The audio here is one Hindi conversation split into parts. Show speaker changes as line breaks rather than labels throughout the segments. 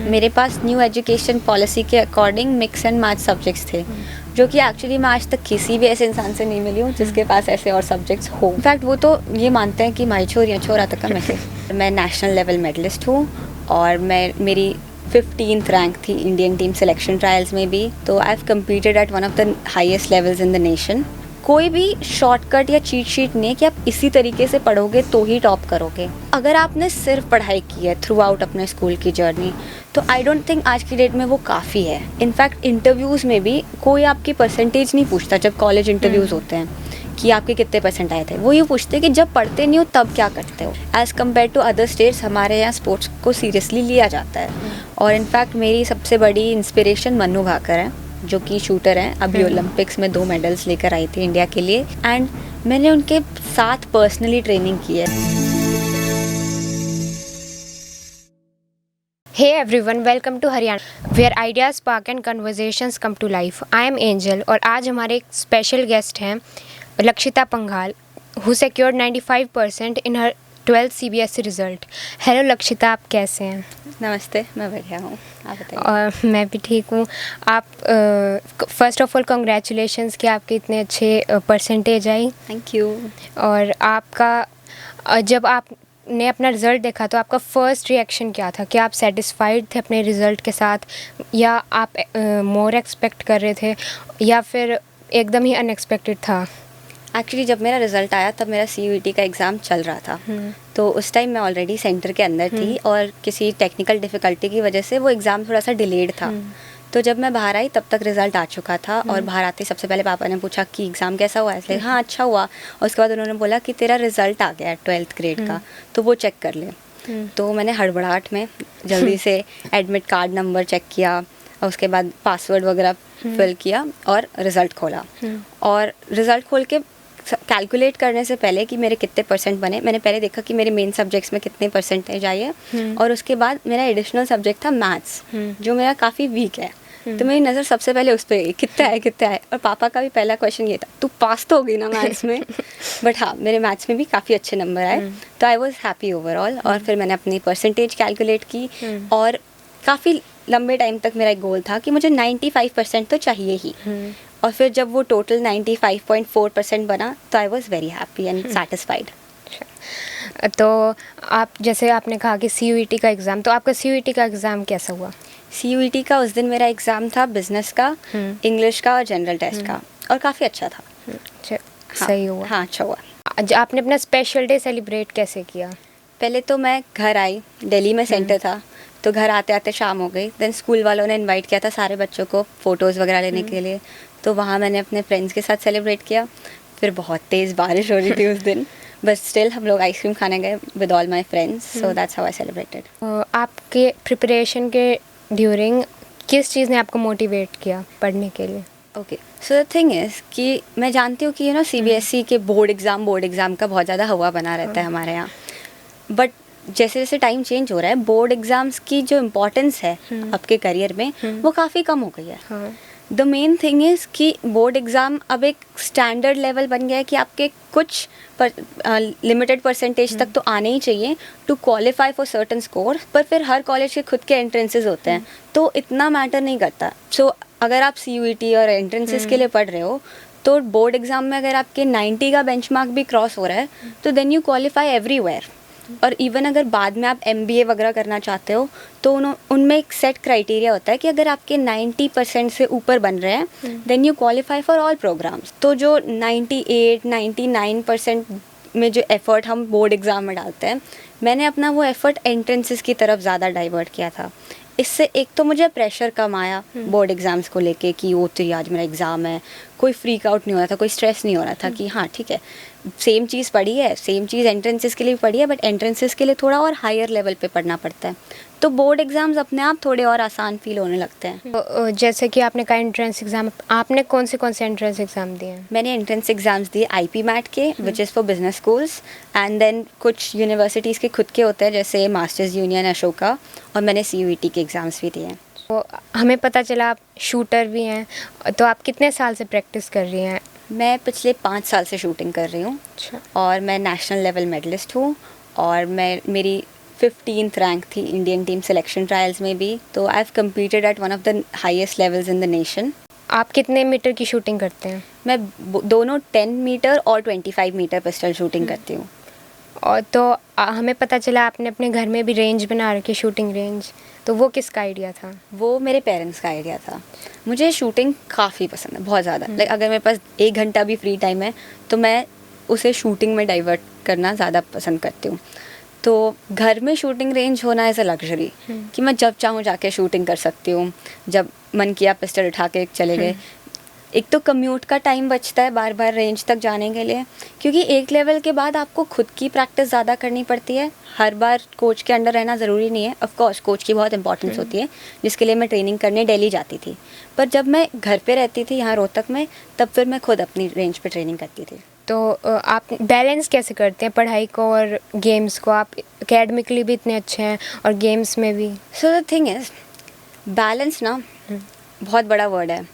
मेरे पास न्यू एजुकेशन पॉलिसी के according mix and match subjects थे, जो कि एक्चुअली मैं आज तक किसी भी ऐसे इंसान से नहीं मिली हूँ जिसके पास ऐसे और सब्जेक्ट्स हो। इनफैक्ट वो तो ये मानते हैं कि माई छोर या छोरा तक का मैसेज। मैं नेशनल लेवल मेडलिस्ट हूँ और मेरी 15th रैंक थी इंडियन टीम सिलेक्शन ट्रायल्स में भी। तो I have competed at one of the highest levels in the nation. कोई भी शॉर्टकट या चीट शीट नहीं है कि आप इसी तरीके से पढ़ोगे तो ही टॉप करोगे। अगर आपने सिर्फ पढ़ाई की है थ्रू आउट अपने स्कूल की जर्नी, तो आई डोंट थिंक आज की डेट में वो काफ़ी है। इनफैक्ट इंटरव्यूज़ में भी कोई आपकी परसेंटेज नहीं पूछता जब कॉलेज इंटरव्यूज़ होते हैं कि आपके कितने परसेंट आए थे। वो ये पूछते हैं कि जब पढ़ते नहीं हो तब क्या करते हो। As compared to other states हमारे यहाँ स्पोर्ट्स को सीरियसली लिया जाता है। और इनफैक्ट मेरी सबसे बड़ी इंस्पिरेशन मन्नू भाकर है, जो कि शूटर हैं। अभी ओलंपिक्स में 2 मेडल्स लेकर आई थी इंडिया के लिए, एंड मैंने उनके साथ पर्सनली ट्रेनिंग की है।
Hey everyone, welcome to Haryana where ideas spark and conversations come to life. I am Angel और आज हमारे एक स्पेशल गेस्ट हैं Lakshita Panghal, who secured 95% in her 12th CBSE result. Hello Lakshita, आप कैसे हैं?
नमस्ते, मैं बढ़िया हूँ, आप बताइए।
और मैं भी ठीक हूँ। आप फर्स्ट ऑफ ऑल कॉन्ग्रेचुलेशंस कि आपके इतने अच्छे परसेंटेज आई।
Thank you.
और आपका जब आपने अपना रिज़ल्ट देखा तो आपका फ़र्स्ट रिएक्शन क्या था? क्या आप सेटिस्फाइड थे अपने रिज़ल्ट के साथ, या आप मोर एक्सपेक्ट कर रहे थे, या फिर एकदम ही अनएक्सपेक्टेड था?
एक्चुअली जब मेरा रिज़ल्ट आया तब मेरा CUET का एग्ज़ाम चल रहा था। तो उस टाइम मैं ऑलरेडी सेंटर के अंदर थी और किसी टेक्निकल डिफ़िकल्टी की वजह से वो एग्ज़ाम थोड़ा सा डिलेड था। तो जब मैं बाहर आई तब तक रिज़ल्ट आ चुका था और बाहर आते सबसे पहले पापा ने पूछा कि एग्ज़ाम कैसा हुआ, इसलिए हाँ अच्छा हुआ। और उसके बाद उन्होंने बोला कि तेरा रिज़ल्ट आ गया है 12th ग्रेड का, तो वो चेक कर ले। तो मैंने हड़बड़ाहट में जल्दी से एडमिट कार्ड नंबर चेक किया और उसके बाद पासवर्ड वगैरह फिल किया और रिज़ल्ट खोला। और रिज़ल्ट खोल के कैलकुलेट करने से पहले कि मेरे कितने परसेंट बने, मैंने पहले देखा कि मेरे मेन सब्जेक्ट्स में कितने परसेंटेज आई है। और उसके बाद मेरा एडिशनल सब्जेक्ट था मैथ्स, जो मेरा काफ़ी वीक है। तो मेरी नज़र सबसे पहले उस पर गई, कितना है। और पापा का भी पहला क्वेश्चन ये था, तू पास तो होगी ना मैथ्स में। बट हाँ, मेरे मैथ्स में भी काफ़ी अच्छे नंबर आए, तो आई वॉज हैप्पी ओवरऑल। और फिर मैंने अपनी परसेंटेज कैलकुलेट की और काफ़ी लंबे टाइम तक मेरा एक गोल था कि मुझे 95% तो चाहिए ही। और फिर जब वो टोटल 95.4% बना तो I was very happy and satisfied.
तो आप, जैसे आपने कहा कि CUET का एग्ज़ाम, तो आपका CUET का एग्ज़ाम कैसा हुआ?
CUET का उस दिन मेरा एग्ज़ाम था बिजनेस का, इंग्लिश का और जनरल टेस्ट का, और काफ़ी अच्छा था।
अच्छा, सही हुआ?
हाँ, अच्छा हुआ।
आज आपने अपना स्पेशल डे सेलिब्रेट कैसे किया?
पहले तो मैं घर आई, दिल्ली में सेंटर था, तो घर आते आते शाम हो गई। देन स्कूल वालों ने इनवाइट किया था सारे बच्चों को फ़ोटोज़ वगैरह लेने के लिए, तो वहाँ मैंने अपने फ्रेंड्स के साथ सेलिब्रेट किया। फिर बहुत तेज़ बारिश हो रही थी उस दिन, बट स्टिल हम लोग आइसक्रीम खाने गए with all my friends, so that's how I celebrated.
आपके प्रिपरेशन के ड्यूरिंग किस चीज़ ने आपको मोटिवेट किया पढ़ने के लिए?
Okay, so the thing is कि मैं जानती हूँ कि CBSE के बोर्ड एग्ज़ाम का बहुत ज़्यादा हवा बना रहता है हमारे यहाँ। बट जैसे जैसे टाइम चेंज हो रहा है, बोर्ड एग्ज़ाम्स की जो इम्पोर्टेंस है आपके करियर में वो काफ़ी कम हो गई है। द मेन थिंग इज़ कि बोर्ड एग्ज़ाम अब एक स्टैंडर्ड लेवल बन गया है कि आपके कुछ लिमिटेड परसेंटेज तक तो आने ही चाहिए to qualify for certain score. पर फिर हर कॉलेज के खुद के एंट्रेंसेस होते हैं, तो इतना मैटर नहीं करता। सो अगर आप CUET और एंट्रेंसेस के लिए पढ़ रहे हो, तो बोर्ड एग्ज़ाम में अगर आपके 90 का बेंचमार्क भी क्रॉस हो रहा है तो देन यू क्वालिफाई एवरीवेयर। और इवन अगर बाद में आप MBA वगैरह करना चाहते हो तो उनमें एक सेट क्राइटेरिया होता है कि अगर आपके 90% से ऊपर बन रहे हैं then you qualify for all programmes. तो जो 98-99% में जो एफ़र्ट हम बोर्ड एग्ज़ाम में डालते हैं, मैंने अपना वो एफ़र्ट एंट्रेंसेस की तरफ ज़्यादा डाइवर्ट किया था। इससे एक तो मुझे प्रेशर कम आया बोर्ड एग्ज़ाम्स को लेके कि वो तो आज मेरा एग्ज़ाम है, कोई फ्रीक आउट नहीं हो रहा था, कोई स्ट्रेस नहीं हो रहा था कि हाँ ठीक है, सेम चीज़ पढ़ी है, सेम चीज़ एंट्रेंसेस के लिए भी पढ़ी है, बट एंट्रेंसेस के लिए थोड़ा और हायर लेवल पे पढ़ना पड़ता है। तो बोर्ड एग्ज़ाम्स अपने आप थोड़े और आसान फील होने लगते हैं।
तो जैसे कि आपने कहा एंट्रेंस एग्ज़ाम, आपने कौन से एंट्रेंस एग्ज़ाम दिए हैं?
मैंने एंट्रेंस एग्ज़ाम्स दिए IP मैट के, which is for business schools, and then कुछ यूनिवर्सिटीज़ के खुद के होते हैं जैसे मास्टर्स यूनियन अशोका, और मैंने CUET के एग्ज़ाम्स भी दिए हैं।
तो हमें पता चला आप शूटर भी हैं, तो आप कितने साल से प्रैक्टिस कर रही हैं?
मैं पिछले 5 साल से शूटिंग कर रही हूँ।
अच्छा।
और मैं नेशनल लेवल मेडलिस्ट हूँ और मेरी 15th रैंक थी इंडियन टीम सिलेक्शन ट्रायल्स में भी। तो I have competed at one of the highest levels in the nation.
आप कितने मीटर की शूटिंग करते हैं?
मैं दोनों 10 मीटर और 25 मीटर पिस्टल शूटिंग करती हूँ।
और तो हमें पता चला आपने अपने घर में भी रेंज बना रखी, शूटिंग रेंज, तो वो किसका आइडिया था?
वो मेरे पेरेंट्स का आइडिया था। मुझे शूटिंग काफ़ी पसंद है, बहुत ज़्यादा। लाइक अगर मेरे पास 1 घंटा भी फ्री टाइम है तो मैं उसे शूटिंग में डाइवर्ट करना ज़्यादा पसंद करती हूँ। तो घर में शूटिंग रेंज होना एज अ लग्जरी कि मैं जब चाहूँ जाके शूटिंग कर सकती हूँ। जब मन किया पिस्टल उठा के चले गए। एक तो कम्यूट का टाइम बचता है बार बार रेंज तक जाने के लिए, क्योंकि एक लेवल के बाद आपको खुद की प्रैक्टिस ज़्यादा करनी पड़ती है। हर बार कोच के अंडर रहना ज़रूरी नहीं है। ऑफ कोर्स कोच की बहुत इंपॉर्टेंस होती है, जिसके लिए मैं ट्रेनिंग करने दिल्ली जाती थी। पर जब मैं घर पे रहती थी यहाँ रोहतक में, तब फिर मैं खुद अपनी रेंज पे ट्रेनिंग करती थी।
तो आप बैलेंस कैसे करते हैं पढ़ाई को और गेम्स को? आप एकेडमिकली भी इतने अच्छे हैं और गेम्स में भी।
So the thing is, balance ना बहुत बड़ा वर्ड है।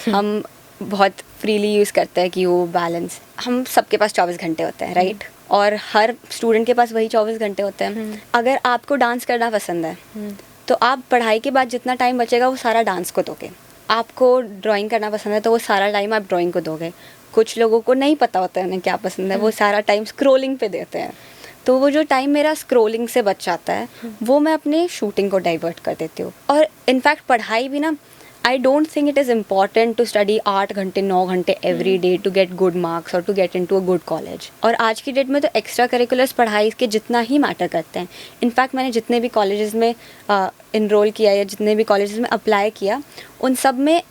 हम बहुत फ्रीली यूज़ करते हैं कि वो बैलेंस, हम सबके पास 24 घंटे होते हैं, राइट? और हर स्टूडेंट के पास वही 24 घंटे होते हैं। अगर आपको डांस करना पसंद है तो आप पढ़ाई के बाद जितना टाइम बचेगा वो सारा डांस को दोगे। आपको ड्राइंग करना पसंद है तो वो सारा टाइम आप ड्राइंग को दोगे। कुछ लोगों को नहीं पता होता है उन्हें क्या पसंद है, वो सारा टाइम स्क्रोलिंग पे देते हैं। तो वो जो टाइम मेरा स्क्रोलिंग से बच जाता है वो मैं अपने शूटिंग को डाइवर्ट कर देती हूँ। और इनफैक्ट पढ़ाई भी ना, I don't think it is important to study 8 घंटे 9 घंटे every day to get good marks और to get into a good college. और आज की डेट में तो एक्स्ट्रा करिकुलर्स पढ़ाई के जितना ही मैटर करते हैं। इनफैक्ट मैंने जितने भी कॉलेजेस में इनरोल किया या जितने भी कॉलेजेस में अप्लाई किया, उन सब में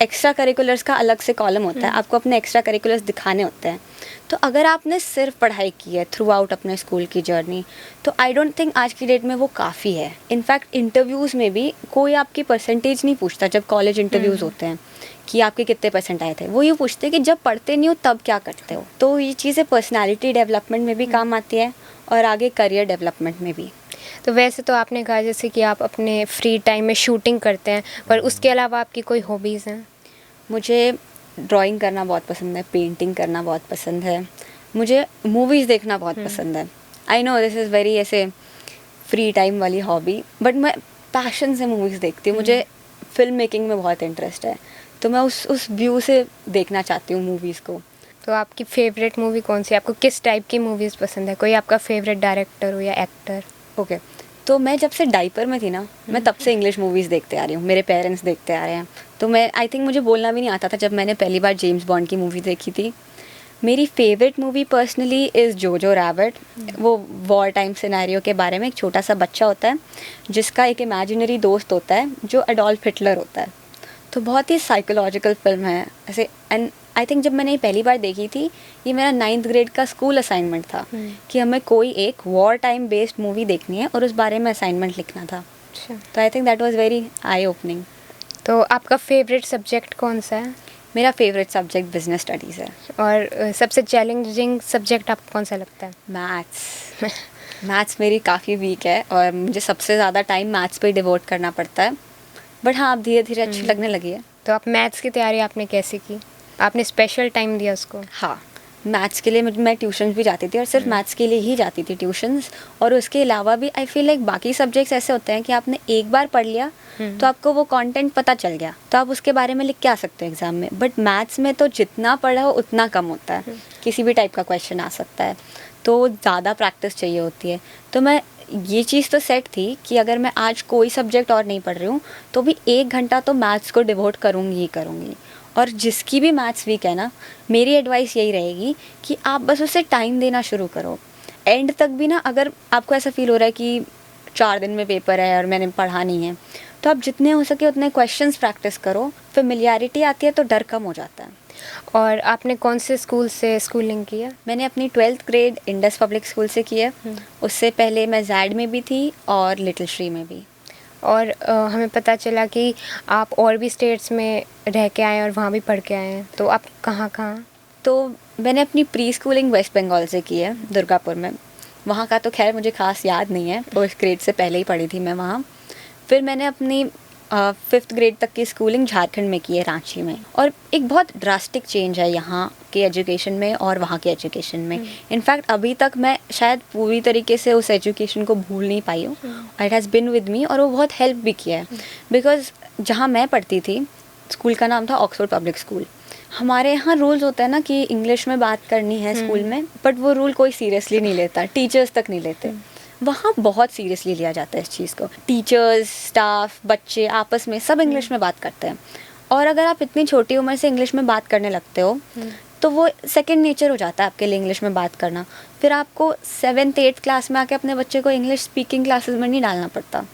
एक्स्ट्रा करिकुलर्स का अलग से कॉलम होता है। आपको अपने एक्स्ट्रा करिकुलर्स दिखाने होते हैं। तो अगर आपने सिर्फ पढ़ाई की है थ्रू आउट अपने स्कूल की जर्नी, तो आई डोंट थिंक आज की डेट में वो काफ़ी है। इनफैक्ट इंटरव्यूज़ में भी कोई आपकी परसेंटेज नहीं पूछता। जब कॉलेज इंटरव्यूज़ होते हैं कि आपके कितने परसेंट आए थे, वो ये पूछते हैं कि जब पढ़ते नहीं हो तब क्या करते हो। तो ये चीज़ें पर्सनैलिटी डेवलपमेंट में भी काम आती है और आगे करियर डेवलपमेंट में भी।
तो वैसे तो आपने कहा जैसे कि आप अपने फ्री टाइम में शूटिंग करते हैं, पर उसके अलावा आपकी कोई हॉबीज़ हैं?
मुझे ड्राइंग करना बहुत पसंद है, पेंटिंग करना बहुत पसंद है, मुझे मूवीज़ देखना बहुत पसंद है। I know this is very ऐसे फ्री टाइम वाली हॉबी, बट मैं पैशन से मूवीज़ देखती हूँ। मुझे फिल्म मेकिंग में बहुत इंटरेस्ट है, तो मैं उस व्यू से देखना चाहती हूँ मूवीज़ को।
तो आपकी फेवरेट मूवी कौन सी है? आपको किस टाइप की मूवीज़ पसंद है? कोई आपका फेवरेट डायरेक्टर हो या एक्टर?
ओके, तो मैं जब से डाइपर में थी ना, मैं तब से इंग्लिश मूवीज़ देखते आ रही हूँ। मेरे पेरेंट्स देखते आ रहे हैं। तो मैं आई थिंक मुझे बोलना भी नहीं आता था जब मैंने पहली बार जेम्स बॉन्ड की मूवी देखी थी। मेरी फेवरेट मूवी पर्सनली इज़ जोजो रैबिट। वो वॉर टाइम सिनेरियो के बारे में, एक छोटा सा बच्चा होता है जिसका एक इमेजिनरी दोस्त होता है जो एडोल्फ हिटलर होता है। तो बहुत ही साइकोलॉजिकल फिल्म है ऐसे। एंड आई थिंक जब मैंने ये पहली बार देखी थी, ये मेरा 9th ग्रेड का स्कूल असाइनमेंट था कि हमें कोई एक वॉर टाइम बेस्ड मूवी देखनी है और उस बारे में असाइनमेंट लिखना था। तो I think that was very I opening.
तो आपका फेवरेट सब्जेक्ट कौन सा है?
मेरा फेवरेट सब्जेक्ट बिजनेस स्टडीज़ है।
और सबसे चैलेंजिंग सब्जेक्ट आपको कौन सा लगता है?
मैथ्स। मैथ्स मेरी काफ़ी वीक है और मुझे सबसे ज़्यादा टाइम मैथ्स पे डिवोट करना पड़ता है। बट हाँ, अब धीरे धीरे अच्छी लगने लगी है।
तो आप मैथ्स की तैयारी आपने कैसे की? आपने स्पेशल टाइम दिया उसको?
हाँ, मैथ्स के लिए मैं ट्यूशन्स भी जाती थी और सिर्फ मैथ्स के लिए ही जाती थी ट्यूशन्स। और उसके अलावा भी आई फील लाइक बाकी सब्जेक्ट्स ऐसे होते हैं कि आपने एक बार पढ़ लिया तो आपको वो कंटेंट पता चल गया, तो आप उसके बारे में लिख के आ सकते हो एग्ज़ाम में। बट मैथ्स में तो जितना पढ़ा हो उतना कम होता है। किसी भी टाइप का क्वेश्चन आ सकता है, तो ज़्यादा प्रैक्टिस चाहिए होती है। तो मैं ये चीज़ तो सेट थी कि अगर मैं आज कोई सब्जेक्ट और नहीं पढ़ रही हूँ तो भी 1 घंटा तो मैथ्स को डिवोट करूँगी ही करूँगी। और जिसकी भी मैथ्स वीक है ना, मेरी एडवाइस यही रहेगी कि आप बस उसे टाइम देना शुरू करो। एंड तक भी ना, अगर आपको ऐसा फील हो रहा है कि 4 दिन में पेपर है और मैंने पढ़ा नहीं है, तो आप जितने हो सके उतने क्वेश्चंस प्रैक्टिस करो। फेमिलियरिटी आती है तो डर कम हो जाता है।
और आपने कौन से स्कूल से स्कूलिंग की है?
मैंने अपनी 12th grade Indus public school से की है। उससे पहले मैं जैड में भी थी और लिटिल श्री में भी।
और हमें पता चला कि आप और भी स्टेट्स में रह के आए और वहाँ भी पढ़ के आए हैं, तो आप कहाँ?
तो मैंने अपनी प्री स्कूलिंग वेस्ट बंगाल से की है, दुर्गापुर में। वहाँ का तो खैर मुझे खास याद नहीं है, फर्स्ट ग्रेड से पहले ही पढ़ी थी मैं वहाँ। फिर मैंने अपनी 5th ग्रेड तक की स्कूलिंग झारखंड में की है, रांची में, और एक बहुत ड्रास्टिक चेंज है यहाँ के एजुकेशन में और वहाँ के एजुकेशन में। इनफैक्ट अभी तक मैं शायद पूरी तरीके से उस एजुकेशन को भूल नहीं पाई हूँ। It has been with me, और वो बहुत हेल्प भी किया है। बिकॉज जहाँ मैं पढ़ती थी, स्कूल का नाम था ऑक्सफोर्ड पब्लिक स्कूल। हमारे यहाँ रूल्स होता है ना कि इंग्लिश में बात करनी है स्कूल में, बट वो रूल कोई सीरियसली नहीं लेता, टीचर्स तक नहीं लेते। वहाँ बहुत सीरियसली लिया जाता है इस चीज़ को। टीचर्स, स्टाफ, बच्चे आपस में सब इंग्लिश में बात करते हैं, और अगर आप इतनी छोटी उम्र से इंग्लिश में बात करने लगते हो तो वो सेकंड नेचर हो जाता है आपके लिए इंग्लिश में बात करना। फिर आपको 7th 8th क्लास में आके अपने बच्चे को इंग्लिश स्पीकिंग क्लासेस में नहीं डालना पड़ता।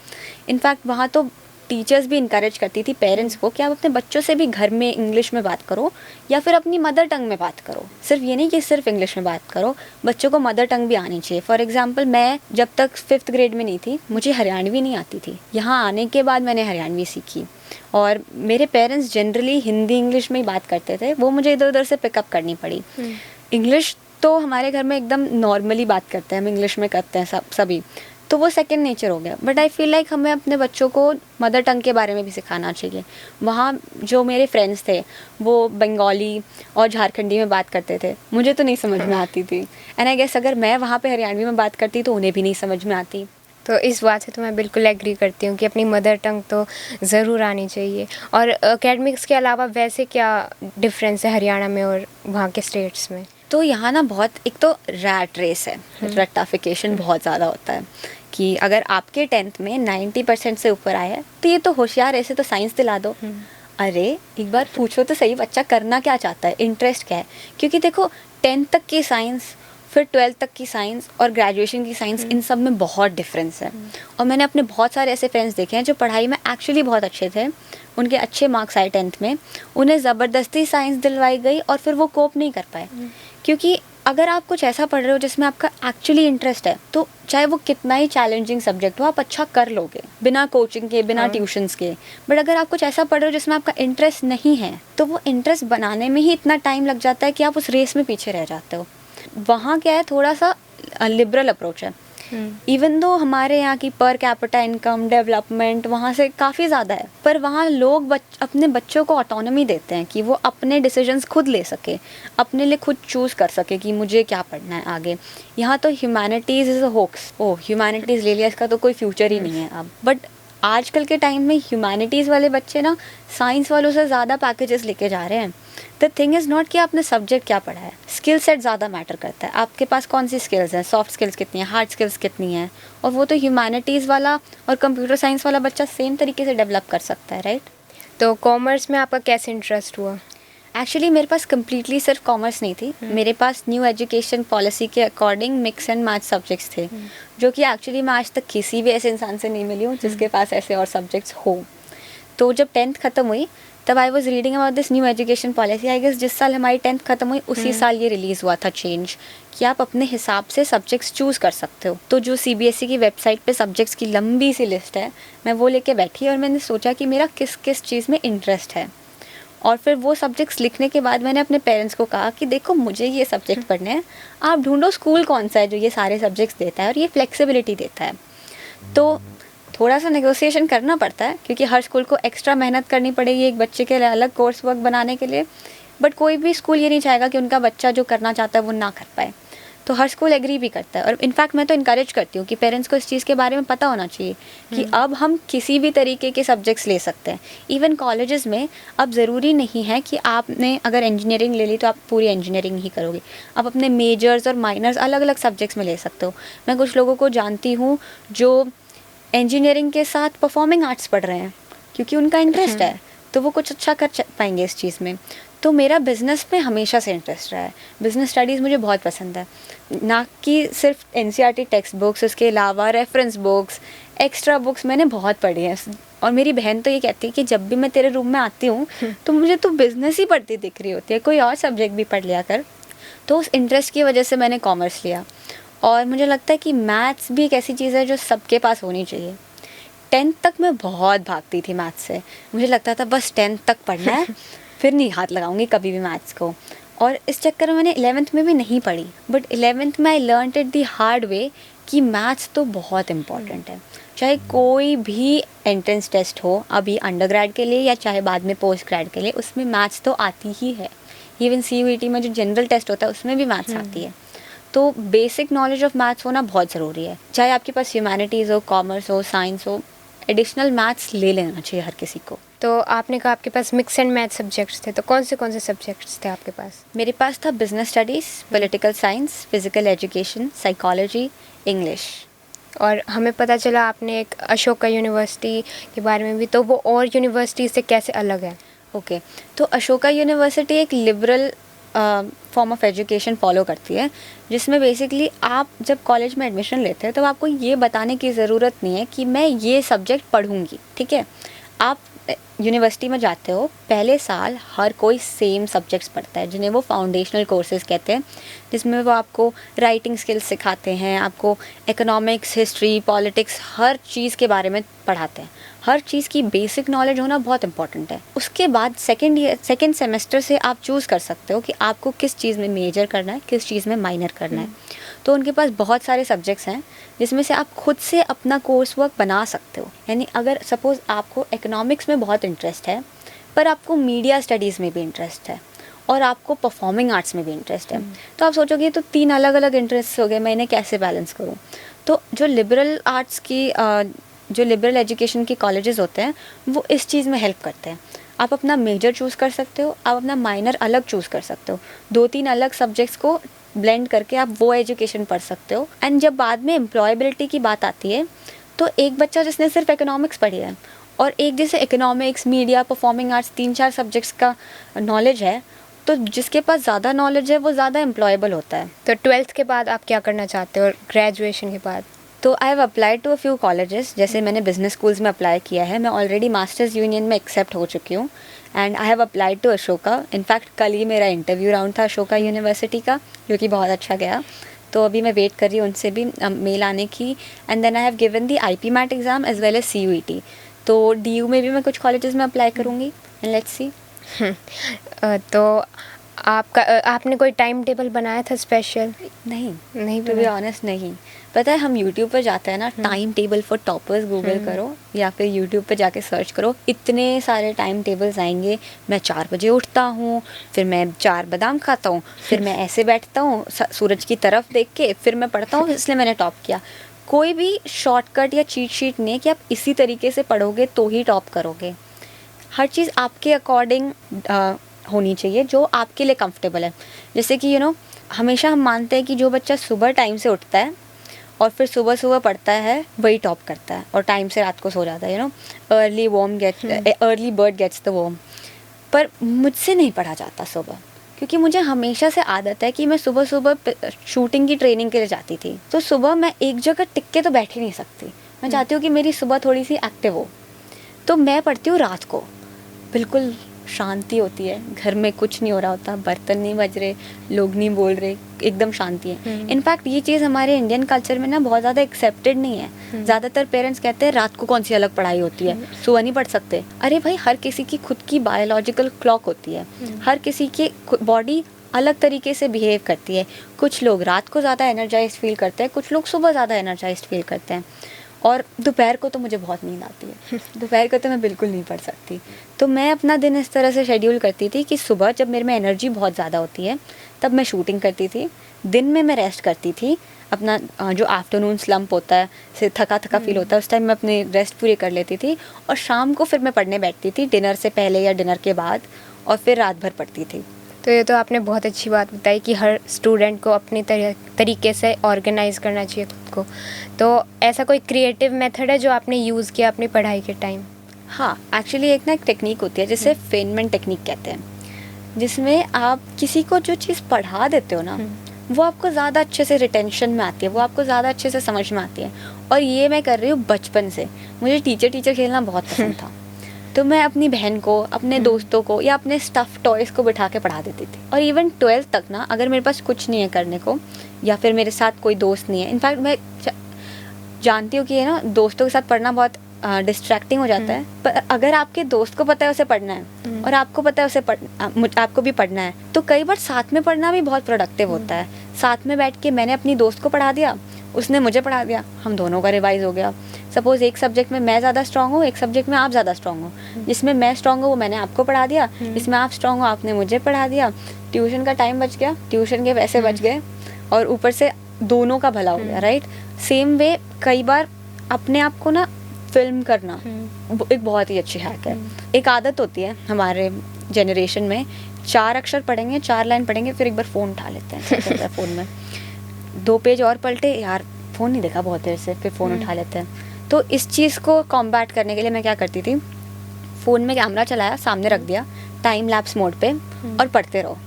इनफैक्ट वहाँ तो टीचर्स भी इनकरेज करती थी पेरेंट्स को कि आप अपने बच्चों से भी घर में इंग्लिश में बात करो या फिर अपनी मदर टंग में बात करो। सिर्फ ये नहीं कि सिर्फ इंग्लिश में बात करो, बच्चों को मदर टंग भी आनी चाहिए। फॉर एग्जांपल, मैं जब तक 5th ग्रेड में नहीं थी, मुझे हरियाणवी नहीं आती थी। यहाँ आने के बाद मैंने हरियाणवी सीखी, और मेरे पेरेंट्स जनरली हिंदी इंग्लिश में ही बात करते थे, वो मुझे इधर उधर से पिकअप करनी पड़ी। इंग्लिश तो हमारे घर में एकदम नॉर्मली बात करते हैं, हम इंग्लिश में करते हैं सभी, तो वो सेकंड नेचर हो गया। बट आई फील लाइक हमें अपने बच्चों को मदर टंग के बारे में भी सिखाना चाहिए। वहाँ जो मेरे फ्रेंड्स थे वो बंगाली और झारखंडी में बात करते थे, मुझे तो नहीं समझ में आती थी। एंड आई गेस अगर मैं वहाँ पे हरियाणवी में बात करती तो उन्हें भी नहीं समझ में आती।
तो इस बात से तो मैं बिल्कुल एग्री करती हूँ कि अपनी मदर टंग तो ज़रूर आनी चाहिए। और एकेडमिक्स के अलावा वैसे क्या डिफरेंस है हरियाणा में और वहाँ के स्टेट्स में?
तो यहाँ ना बहुत, एक तो रैट रेस है, रट्टाफिकेशन बहुत ज़्यादा होता है कि अगर आपके 10th में 90% से ऊपर आया है तो ये तो होशियार, ऐसे तो साइंस दिला दो। अरे एक बार पूछो तो सही, बच्चा करना क्या चाहता है, इंटरेस्ट क्या है। क्योंकि देखो 10th तक की साइंस, फिर 12th तक की साइंस और ग्रेजुएशन की साइंस, इन सब में बहुत डिफरेंस है। और मैंने अपने बहुत सारे ऐसे फ्रेंड्स देखे हैं जो पढ़ाई में एक्चुअली बहुत अच्छे थे, उनके अच्छे मार्क्स आए 10th में, उन्हें ज़बरदस्ती साइंस दिलवाई गई और फिर वो कोप नहीं कर पाए। क्योंकि अगर आप कुछ ऐसा पढ़ रहे हो जिसमें आपका एक्चुअली इंटरेस्ट है, तो चाहे वो कितना ही चैलेंजिंग सब्जेक्ट हो, आप अच्छा कर लोगे बिना कोचिंग के, बिना ट्यूशन्स के। बट अगर आप कुछ ऐसा पढ़ रहे हो जिसमें आपका इंटरेस्ट नहीं है, तो वो इंटरेस्ट बनाने में ही इतना टाइम लग जाता है कि आप उस रेस में पीछे रह जाते हो। वहाँ क्या है, थोड़ा सा लिबरल अप्रोच है। इवन दो हमारे यहाँ की पर कैपिटा इनकम, डेवलपमेंट वहाँ से काफ़ी ज़्यादा है, पर वहाँ लोग अपने बच्चों को ऑटोनॉमी देते हैं कि वो अपने डिसीजंस खुद ले सके, अपने लिए खुद चूज़ कर सके कि मुझे क्या पढ़ना है आगे। यहाँ तो humanities is a hoax, humanities ले लिया, इसका तो कोई फ्यूचर ही नहीं है अब। बट आजकल के टाइम में ह्यूमैनिटीज़ वाले बच्चे ना साइंस वालों से ज़्यादा पैकेजेस लेके जा रहे हैं। द थिंग इज़ नॉट कि आपने सब्जेक्ट क्या पढ़ा है, स्किल सेट ज़्यादा मैटर करता है। आपके पास कौन सी स्किल्स हैं, सॉफ्ट स्किल्स कितनी हैं, हार्ड स्किल्स कितनी हैं, और वो तो ह्यूमैनिटीज़ वाला और कंप्यूटर साइंस वाला बच्चा सेम तरीके से डेवलप कर सकता है, राइट।
तो कॉमर्स में आपका कैसे इंटरेस्ट हुआ?
एक्चुअली मेरे पास कम्प्लीटली सिर्फ कॉमर्स नहीं थी, मेरे पास न्यू एजुकेशन पॉलिसी के according mix and math subjects थे, जो कि एक्चुअली मैं आज तक किसी भी ऐसे इंसान से नहीं मिली हूँ जिसके पास ऐसे और सब्जेक्ट्स हो। तो जब 10th ख़त्म हुई तब I was reading about this new education policy. I guess जिस साल हमारी 10th ख़त्म हुई उसी साल ये रिलीज़ हुआ था चेंज, कि आप अपने हिसाब से सब्जेक्ट्स चूज़ कर सकते हो। तो जो CBSE की वेबसाइट पे सब्जेक्ट्स की लंबी सी लिस्ट है, मैं वो लेके बैठी और मैंने सोचा कि मेरा किस किस चीज़ में इंटरेस्ट है। और फिर वो सब्जेक्ट्स लिखने के बाद मैंने अपने पेरेंट्स को कहा कि देखो मुझे ये सब्जेक्ट पढ़ने हैं, आप ढूंढो स्कूल कौन सा है जो ये सारे सब्जेक्ट्स देता है और ये फ्लेक्सिबिलिटी देता है। तो थोड़ा सा नेगोशिएशन करना पड़ता है क्योंकि हर स्कूल को एक्स्ट्रा मेहनत करनी पड़ेगी एक बच्चे के लिए अलग कोर्स वर्क बनाने के लिए, बट कोई भी स्कूल ये नहीं चाहेगा कि उनका बच्चा जो करना चाहता है वो ना कर पाए। तो हर स्कूल एग्री भी करता है, और इनफैक्ट मैं तो इनकरेज करती हूँ कि पेरेंट्स को इस चीज़ के बारे में पता होना चाहिए कि अब हम किसी भी तरीके के सब्जेक्ट्स ले सकते हैं। इवन कॉलेजेस में अब ज़रूरी नहीं है कि आपने अगर इंजीनियरिंग ले ली तो आप पूरी इंजीनियरिंग ही करोगे, आप अपने मेजर्स और माइनर्स अलग अलग सब्जेक्ट्स में ले सकते हो। मैं कुछ लोगों को जानती हूँ जो इंजीनियरिंग के साथ परफॉर्मिंग आर्ट्स पढ़ रहे हैं क्योंकि उनका इंटरेस्ट है, तो वो कुछ अच्छा कर पाएंगे इस चीज़ में। तो मेरा बिज़नेस में हमेशा से इंटरेस्ट रहा है, बिज़नेस स्टडीज़ मुझे बहुत पसंद है, ना कि सिर्फ NCERT टेक्स्ट बुक्स, उसके अलावा रेफरेंस बुक्स, एक्स्ट्रा बुक्स मैंने बहुत पढ़ी हैं। और मेरी बहन तो ये कहती है कि जब भी मैं तेरे रूम में आती हूँ तो मुझे तो बिज़नेस ही पढ़ती दिख रही होती है, कोई और सब्जेक्ट भी पढ़ लिया कर। तो उस इंटरेस्ट की वजह से मैंने कॉमर्स लिया, और मुझे लगता है कि मैथ्स भी एक ऐसी चीज़ है जो सबके पास होनी चाहिए। 10th तक मैं बहुत भागती थी मैथ्स से, मुझे लगता था बस 10th तक पढ़ना है, फिर नहीं हाथ लगाऊंगी कभी भी मैथ्स को। और इस चक्कर में मैंने 11th में भी नहीं पढ़ी, बट 11th में I learned it the hard way कि मैथ्स तो बहुत इम्पॉर्टेंट है। चाहे कोई भी एंट्रेंस टेस्ट हो, अभी अंडरग्रेड के लिए या चाहे बाद में पोस्ट ग्रेड के लिए, उसमें मैथ्स तो आती ही है। इवन CUET में जो जनरल टेस्ट होता है उसमें भी मैथ्स आती है। तो बेसिक नॉलेज ऑफ मैथ्स होना बहुत ज़रूरी है। चाहे आपके पास ह्यूमैनिटीज़ हो, कॉमर्स हो, साइंस हो, एडिशनल मैथ्स ले लेना चाहिए हर किसी को।
तो आपने कहा आपके पास मिक्स एंड मैथ सब्जेक्ट्स थे, तो कौन से सब्जेक्ट्स थे आपके पास?
मेरे पास था business studies, political science, physical education, psychology, English.
और हमें पता चला आपने एक अशोका यूनिवर्सिटी के बारे में भी, तो वो और यूनिवर्सिटी से कैसे अलग है?
ओके, तो अशोका यूनिवर्सिटी एक liberal form of education follow करती है, जिसमें बेसिकली आप जब कॉलेज में एडमिशन लेते हैं तो आपको ये बताने की ज़रूरत नहीं है कि मैं ये सब्जेक्ट पढ़ूंगी, ठीक है। आप यूनिवर्सिटी में जाते हो, पहले साल हर कोई सेम सब्जेक्ट्स पढ़ता है, जिन्हें वो फाउंडेशनल कोर्सेज कहते हैं, जिसमें वो आपको राइटिंग स्किल्स सिखाते हैं, आपको इकोनॉमिक्स, हिस्ट्री, पॉलिटिक्स, हर चीज़ के बारे में पढ़ाते हैं। हर चीज़ की बेसिक नॉलेज होना बहुत इंपॉर्टेंट है। उसके बाद सेकेंड सेमेस्टर से आप चूज़ कर सकते हो कि आपको किस चीज़ में मेजर करना है, किस चीज़ में माइनर करना है। तो उनके पास बहुत सारे सब्जेक्ट्स हैं जिसमें से आप खुद से अपना कोर्स वर्क बना सकते हो। यानी अगर सपोज़ आपको इकोनॉमिक्स में बहुत इंटरेस्ट है, पर आपको मीडिया स्टडीज़ में भी इंटरेस्ट है और आपको परफॉर्मिंग आर्ट्स में भी इंटरेस्ट है, तो आप सोचोगे तो 3 अलग अलग इंटरेस्ट हो गए, मैं इन्हें कैसे बैलेंस करूँ। तो जो लिबरल आर्ट्स की जो लिबरल एजुकेशन के कॉलेजेस होते हैं वो इस चीज़ में हेल्प करते हैं। आप अपना मेजर चूज़ कर सकते हो, आप अपना माइनर अलग चूज़ कर सकते हो, 2-3 अलग सब्जेक्ट्स को ब्लेंड करके आप वो एजुकेशन पढ़ सकते हो। एंड जब बाद में एम्प्लॉयबिलिटी की बात आती है, तो एक बच्चा जिसने सिर्फ इकोनॉमिक्स पढ़ी है और एक जैसे economics, media, performing arts, 3-4 subjects का नॉलेज है, तो जिसके पास ज़्यादा नॉलेज है वो ज़्यादा एम्प्लॉयबल होता है।
तो 12th के बाद आप क्या करना चाहते हो और ग्रेजुएशन के बाद?
तो I have applied to a few colleges, जैसे मैंने बिजनेस स्कूल्स में अप्लाई किया है, मैं ऑलरेडी मास्टर्स यूनियन में एक्सेप्ट हो चुकी हूँ, and I have applied to Ashoka. In fact कल ही मेरा इंटरव्यू राउंड था अशोका यूनिवर्सिटी का, जो कि बहुत अच्छा गया। तो अभी मैं वेट कर रही हूँ उनसे भी मेल आने की। And then I have given the IPMAT exam as well as CUET। तो DU में भी मैं कुछ कॉलेजेस में अप्लाई करूँगी, एंड लेट्स सी।
तो आपने कोई टाइम टेबल बनाया था स्पेशल?
नहीं, टू बी ऑनेस्ट नहीं। पता है, हम यूट्यूब पर जाते हैं ना, time table for toppers Google करो या फिर यूट्यूब पर जाके सर्च करो, इतने सारे टाइम टेबल्स आएंगे। मैं 4 बजे उठता हूँ, फिर मैं 4 बादाम खाता हूँ, फिर मैं ऐसे बैठता हूँ सूरज की तरफ देख के, फिर मैं पढ़ता हूँ, इसलिए मैंने टॉप किया। कोई भी शॉर्टकट या चीट शीट नहीं है कि आप इसी तरीके से पढ़ोगे तो ही टॉप करोगे। हर चीज़ आपके अकॉर्डिंग होनी चाहिए, जो आपके लिए कंफर्टेबल है। जैसे कि हमेशा हम मानते हैं कि जो बच्चा सुबह टाइम से उठता है और फिर सुबह सुबह पढ़ता है वही टॉप करता है और टाइम से रात को सो जाता है। Early bird gets the worm. पर मुझसे नहीं पढ़ा जाता सुबह, क्योंकि मुझे हमेशा से आदत है कि मैं सुबह सुबह शूटिंग की ट्रेनिंग के लिए जाती थी। तो सुबह मैं एक जगह टिक के तो बैठ ही नहीं सकती, मैं चाहती हूँ कि मेरी सुबह थोड़ी सी एक्टिव हो। तो मैं पढ़ती हूँ रात को, बिल्कुल शांति होती है, घर में कुछ नहीं हो रहा होता, बर्तन नहीं बज रहे, लोग नहीं बोल रहे, एकदम शांति है। इनफैक्ट ये चीज़ हमारे इंडियन कल्चर में ना बहुत ज़्यादा एक्सेप्टेड नहीं है। ज़्यादातर पेरेंट्स कहते हैं रात को कौन सी अलग पढ़ाई होती है, सुबह नहीं पढ़ सकते। अरे भाई, हर किसी की खुद की बायोलॉजिकल क्लॉक होती है, हर किसी की बॉडी अलग तरीके से बिहेव करती है। कुछ लोग रात को ज़्यादा एनर्जाइज्ड फील करते हैं, कुछ लोग सुबह ज़्यादा एनर्जाइज्ड फील करते हैं। और दोपहर को तो मुझे बहुत नींद आती है, दोपहर को तो मैं बिल्कुल नहीं पढ़ सकती। तो मैं अपना दिन इस तरह से शेड्यूल करती थी कि सुबह जब मेरे में एनर्जी बहुत ज़्यादा होती है तब मैं शूटिंग करती थी, दिन में मैं रेस्ट करती थी। अपना जो आफ्टरनून स्लंप होता है, से थका फील होता है, उस टाइम मैं अपनी रेस्ट पूरी कर लेती थी और शाम को फिर मैं पढ़ने बैठती थी, डिनर से पहले या डिनर के बाद, और फिर रात भर पढ़ती थी।
तो ये तो आपने बहुत अच्छी बात बताई कि हर स्टूडेंट को अपनी तरीके से ऑर्गेनाइज करना चाहिए खुद को। तो ऐसा कोई क्रिएटिव मेथड है जो आपने यूज़ किया अपनी पढ़ाई के टाइम?
हाँ, एक्चुअली एक टेक्निक होती है जिसे फेनमेंट टेक्निक कहते हैं, जिसमें आप किसी को जो चीज़ पढ़ा देते हो ना, वो आपको ज़्यादा अच्छे से रिटेंशन में आती है, वो आपको ज़्यादा अच्छे से समझ में आती है। और ये मैं कर रही हूँ बचपन से। मुझे टीचर खेलना बहुत पसंद था, तो मैं अपनी बहन को, अपने दोस्तों को या अपने स्टफ़ टॉयज़ को बिठा के पढ़ा देती थी। और इवन 12th तक ना, अगर मेरे पास कुछ नहीं है करने को या फिर मेरे साथ कोई दोस्त नहीं है, इनफैक्ट मैं जानती हूँ कि दोस्तों के साथ पढ़ना बहुत डिस्ट्रैक्टिंग हो जाता है, पर अगर आपके दोस्त को पता है उसे पढ़ना है और आपको पता है आपको भी पढ़ना है, तो कई बार साथ में पढ़ना भी बहुत प्रोडक्टिव होता है। साथ में बैठ के मैंने अपनी दोस्त को पढ़ा दिया उसने मुझे पढ़ा दिया, हम दोनों का रिवाइज हो गया। सपोज़ एक सब्जेक्ट में मैं ज़्यादा स्ट्रांग हूँ, एक सब्जेक्ट में आप ज़्यादा स्ट्रांग हो, जिसमें मैं स्ट्रांग हूँ वो मैंने आपको पढ़ा दिया, जिसमें आप स्ट्रांग हो आपने मुझे पढ़ा दिया। ट्यूशन का टाइम बच गया, ट्यूशन के पैसे बच गए, और ऊपर से दोनों का भला हो गया, राइट। सेम वे कई बार अपने आप को ना फिल्म करना एक बहुत ही अच्छी हैक है। एक आदत होती है हमारे जनरेशन में, 4 अक्षर पढ़ेंगे, 4 लाइन पढ़ेंगे, फिर एक बार फ़ोन उठा लेते हैं फ़ोन में 2 पेज और पलटे, यार फ़ोन नहीं देखा बहुत देर से, फिर फ़ोन उठा लेते हैं। तो इस चीज़ को कॉम्बैट करने के लिए मैं क्या करती थी, फ़ोन में कैमरा चलाया, सामने रख दिया, टाइम लैप्स मोड पे, और पढ़ते रहो।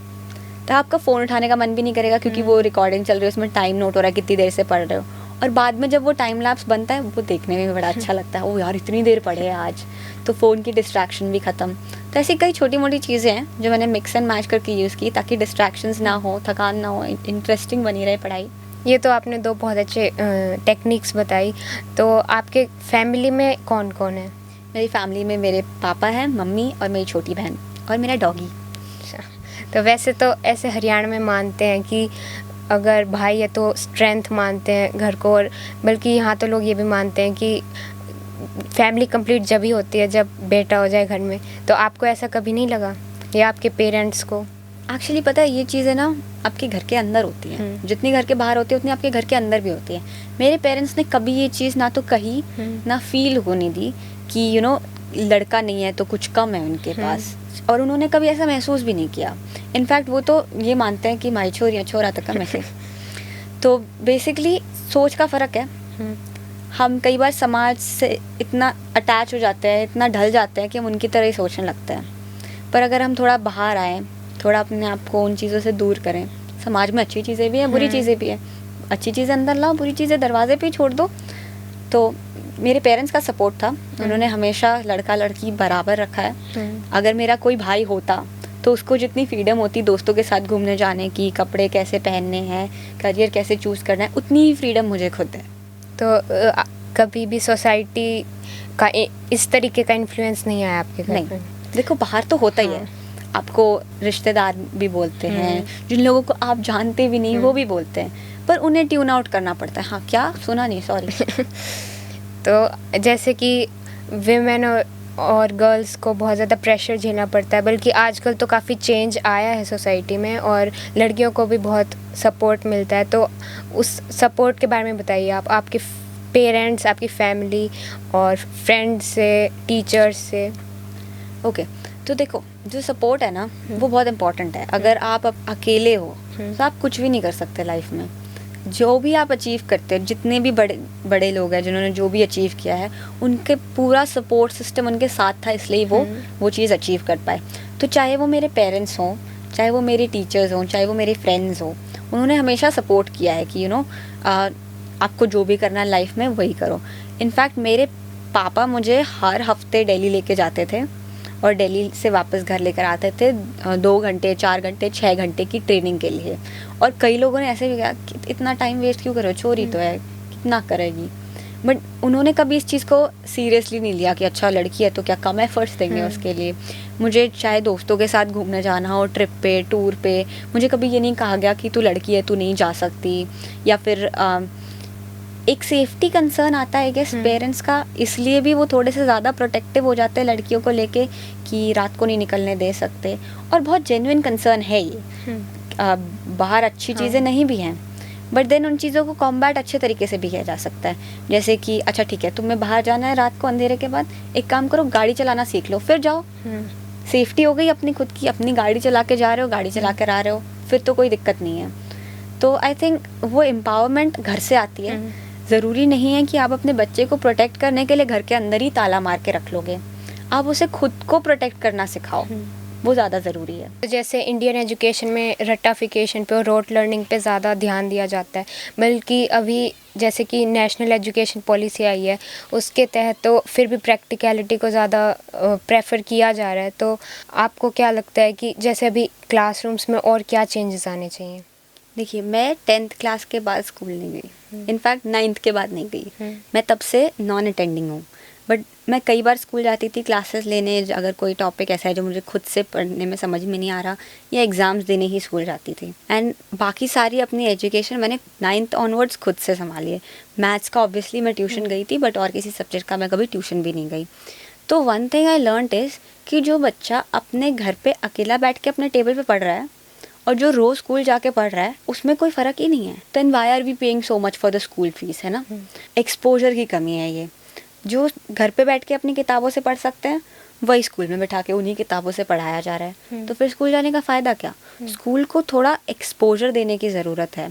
तो आपका फ़ोन उठाने का मन भी नहीं करेगा, क्योंकि वो रिकॉर्डिंग चल रही है, उसमें टाइम नोट हो रहा है कितनी देर से पढ़ रहे हो। और बाद में जब वो टाइम लैप्स बनता है, वो देखने में भी बड़ा अच्छा लगता है, ओ यार इतनी देर पढ़े हैं आज, तो फ़ोन की डिस्ट्रैक्शन भी ख़त्म। तो ऐसी कई छोटी मोटी चीज़ें हैं जो मैंने मिक्स एंड मैच करके यूज़ की, ताकि डिस्ट्रैक्शंस ना हो, थकान ना हो, इंटरेस्टिंग बनी रहे पढ़ाई।
ये तो आपने 2 बहुत अच्छे टेक्निक्स बताई। तो आपके फैमिली में कौन कौन है?
मेरी फैमिली में मेरे पापा हैं, मम्मी और मेरी छोटी बहन, और मेरा डॉगी।
तो वैसे तो ऐसे हरियाणा में मानते हैं कि अगर भाई है तो स्ट्रेंथ मानते हैं घर को, और बल्कि यहाँ तो लोग ये भी मानते हैं कि फैमिली कंप्लीट जब ही होती है जब बेटा हो जाए घर में। तो आपको ऐसा कभी नहीं लगा, या आपके पेरेंट्स को?
एक्चुअली पता है, ये चीज़ें ना आपके घर के अंदर होती हैं, जितनी घर के बाहर होती है उतनी आपके घर के अंदर भी होती है। मेरे पेरेंट्स ने कभी ये चीज़ ना तो कही, ना फील होने दी कि लड़का नहीं है तो कुछ कम है उनके पास, और उन्होंने कभी ऐसा महसूस भी नहीं किया। इनफैक्ट वो तो ये मानते हैं कि माई छोरी छोरा तक कम है। तो बेसिकली सोच का फ़र्क है। हम कई बार समाज से इतना अटैच हो जाते हैं, इतना ढल जाते हैं कि हम उनकी तरह ही सोचने लगते हैं। पर अगर हम थोड़ा बाहर आएँ, थोड़ा अपने आप को उन चीज़ों से दूर करें, समाज में अच्छी चीज़ें भी हैं, बुरी चीज़ें भी हैं, अच्छी चीज़ें अंदर लाओ, बुरी चीज़ें दरवाजे पे ही छोड़ दो। तो मेरे पेरेंट्स का सपोर्ट था, उन्होंने हमेशा लड़का लड़की बराबर रखा है। अगर मेरा कोई भाई होता तो उसको जितनी फ्रीडम होती दोस्तों के साथ घूमने जाने की, कपड़े कैसे पहनने हैं, करियर कैसे चूज़ करना है, उतनी ही फ्रीडम मुझे खुद है।
तो कभी भी सोसाइटी का इस तरीके का इन्फ्लुएंस नहीं आया आपके घर पे?
देखो बाहर तो होता ही है, आपको रिश्तेदार भी बोलते हैं, जिन लोगों को आप जानते भी नहीं वो भी बोलते हैं, पर उन्हें ट्यून आउट करना पड़ता है। हाँ, क्या सुना नहीं, सॉरी।
तो जैसे कि विमेन और गर्ल्स को बहुत ज़्यादा प्रेशर झेलना पड़ता है, बल्कि आजकल तो काफ़ी चेंज आया है सोसाइटी में, और लड़कियों को भी बहुत सपोर्ट मिलता है। तो उस सपोर्ट के बारे में बताइए आप, आपके पेरेंट्स, आपकी फैमिली और फ्रेंड्स से, टीचर्स से।
ओके, तो देखो जो सपोर्ट है ना वो बहुत इम्पोर्टेंट है। अगर आप अकेले हो तो आप कुछ भी नहीं कर सकते लाइफ में। जो भी आप अचीव करते हो, जितने भी बड़े बड़े लोग हैं जिन्होंने जो भी अचीव किया है, उनके पूरा सपोर्ट सिस्टम उनके साथ था, इसलिए वो चीज़ अचीव कर पाए। तो चाहे वो मेरे पेरेंट्स हों, चाहे वो मेरे टीचर्स हों, चाहे वो मेरे फ्रेंड्स हों, उन्होंने हमेशा सपोर्ट किया है कि आपको जो भी करना है लाइफ में वही करो। इनफैक्ट मेरे पापा मुझे हर हफ्ते दिल्ली लेके जाते थे, और दिल्ली से वापस घर लेकर आते थे 2 घंटे, 4 घंटे, 6 घंटे की ट्रेनिंग के लिए। और कई लोगों ने ऐसे भी कहा कि इतना टाइम वेस्ट क्यों करो, छोरी तो है, कितना करेगी। बट उन्होंने कभी इस चीज़ को सीरियसली नहीं लिया कि अच्छा लड़की है तो क्या कम एफर्ट्स देंगे उसके लिए। मुझे चाहे दोस्तों के साथ घूमने जाना हो, ट्रिप पे, टूर पे, मुझे कभी ये नहीं कहा गया कि तू लड़की है तू नहीं जा सकती। या फिर एक सेफ्टी कंसर्न आता है गेस पेरेंट्स का, इसलिए भी वो थोड़े से ज़्यादा प्रोटेक्टिव हो जाते हैं लड़कियों को लेके कि रात को नहीं निकलने दे सकते। और बहुत जेन्युइन कंसर्न है ये। बाहर अच्छी चीज़ें नहीं भी हैं, बट देन उन चीज़ों को कॉम्बैट अच्छे तरीके से भी किया जा सकता है। जैसे कि अच्छा ठीक है, तुम्हें बाहर जाना है रात को अंधेरे के बाद, एक काम करो गाड़ी चलाना सीख लो, फिर जाओ। सेफ्टी हो गई अपनी खुद की, अपनी गाड़ी चला के जा रहे हो, गाड़ी चला कर आ रहे हो, फिर तो कोई दिक्कत नहीं है। तो आई थिंक वो एम्पावरमेंट घर से आती है। ज़रूरी नहीं है कि आप अपने बच्चे को प्रोटेक्ट करने के लिए घर के अंदर ही ताला मार के रख लोगे, आप उसे खुद को प्रोटेक्ट करना सिखाओ, वो ज़्यादा ज़रूरी है।
तो जैसे इंडियन एजुकेशन में रट्टाफिकेशन पे और रोट लर्निंग पे ज़्यादा ध्यान दिया जाता है, बल्कि अभी जैसे कि नेशनल एजुकेशन पॉलिसी आई है उसके तहत तो फिर भी प्रैक्टिकलिटी को ज़्यादा प्रेफर किया जा रहा है। तो आपको क्या लगता है कि जैसे अभी क्लासरूम्स में और क्या चेंजेस आने चाहिए?
देखिए, मैं 10th क्लास के बाद स्कूल नहीं गई, इनफैक्ट 9th के बाद नहीं गई। मैं तब से नॉन अटेंडिंग हूँ। बट मैं कई बार स्कूल जाती थी क्लासेस लेने, अगर कोई टॉपिक ऐसा है जो मुझे खुद से पढ़ने में समझ में नहीं आ रहा, या एग्ज़ाम्स देने ही स्कूल जाती थी। एंड बाकी सारी अपनी एजुकेशन मैंने 9th ऑनवर्ड्स खुद से संभाली है। मैथ्स का ऑब्वियसली मैं ट्यूशन गई थी, बट और किसी सब्जेक्ट का मैं कभी ट्यूशन भी नहीं गई। तो one thing I learned is कि जो बच्चा अपने घर पे अकेला बैठ के अपने टेबल पे पढ़ रहा है और जो रोज़ स्कूल जाके पढ़ रहा है, उसमें कोई फ़र्क ही नहीं है। Then why are we paying so much for the school fees, है ना। एक्सपोजर की कमी है ये। जो घर पे बैठ के अपनी किताबों से पढ़ सकते हैं, वही स्कूल में बैठा के उन्हीं किताबों से पढ़ाया जा रहा है। तो फिर स्कूल जाने का फ़ायदा क्या। स्कूल को थोड़ा एक्सपोजर देने की ज़रूरत है।